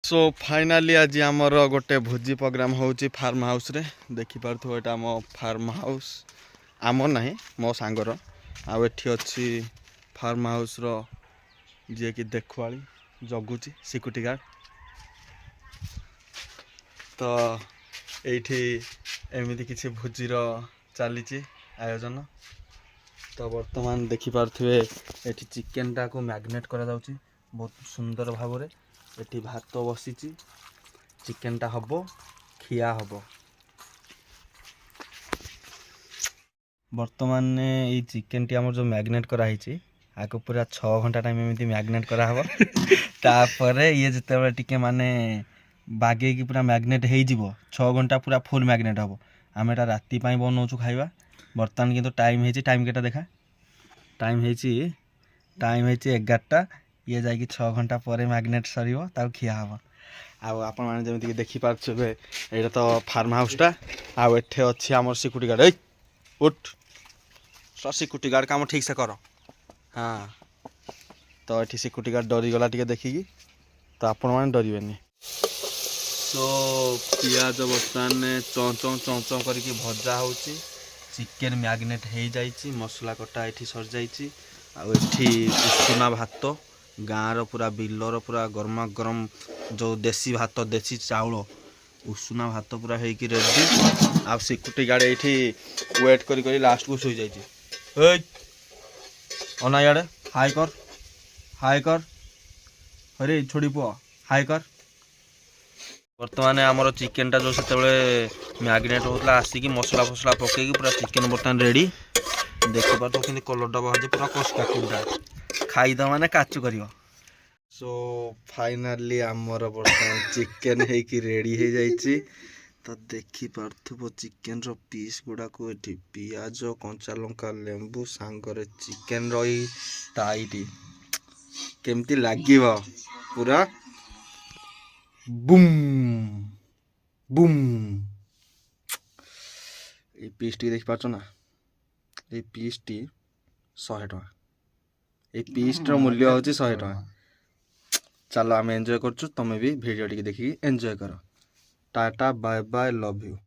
सो finally आज आमर गोटे भोजी प्रोग्राम होची फार्म हाउस रे देखि पारथो एटा मो फार्म हाउस आम नाही मो सांगर आ एठी अछि फार्म हाउस रो जे कि देखवाली जगुची सिक्यूरिटी गार्ड तो एठी एमिति किछि भोजी रो चलीची आयोजन तो वर्तमान देखि पारथुए एठी चिकन टा को मैग्नेट करा जाउची बहुत सुंदर भाव रे एठी भात बसीची चिकन टा हबो खिया हबो वर्तमान ये चिकन टी हमर जो मैग्नेट करा हिची आको पूरा 6 घंटा टाइम एमिति मैग्नेट करा हबो तापरे ये जते टिके माने बागे की पूरा मैग्नेट हेई जिवो 6 घंटा पूरा फुल मैग्नेट हबो हम एटा राती पई बनौछु खाइबा वर्तमान किंतु टाइम हेची टाइम केटा देखा टाइम हेची 11टा ये जाकि 6 घंटा पर मैग्नेट सरीबो ताउ खिया हबो आ आपण माने जेमिति देखि पारछबे एटा तो फार्म हाउस टा आ एठे अछि हमर सिक्यूरिटी गार्ड ए उठ सिक्यूरिटी गार्ड काम ठीक से करो हां तो एठी सिक्यूरिटी गार्ड डरी गला टिके देखिकी तो आपण माने डरिबेनी तो पियाज बर्तमान चौं करके भजा होची चिकन मैग्नेट हे जाइची मसला कटा एठी सर जाइची आ एठी उषुना भात गाँव पूरा बिलर पूरा गरमा गरम जो देसी भात देसी चाउल उषुना भात पूरा हेकी रेडी आ सिक्यूरिटी गार्ड एठी वेट करी लास्ट को सोई जाइची ए अना याडे हाई कर अरे छोड़ी पुआ हाई कर वर्तमान आमर चिकेन टा जो से मैग्नेट होता आसिक मसला फसला पकईकी पूरा चिकेन बर्तमान रेडी देख पार कि कलर बाहर पूरा कष्टा खाईद माने काचु कर सो फाइनाली आमर बर्तमान चिकेन हेकी रेडी हो जाइए तो देखि पार्थुबो चिकेन रो पीस गुडा को एठी पियाज कंचा लंका लेंबू सांगरे चिकेन रही टाइटी केमती लागिबो पूरा बुम बुम ये पीस टी देख पाचो ना ये पीस टी 100 टका ये पीस टर मूल्य होची 100 टका चलो आम एंजॉय करछु तमे भी वीडियो टी देखि एंजॉय करो tata bye bye love you.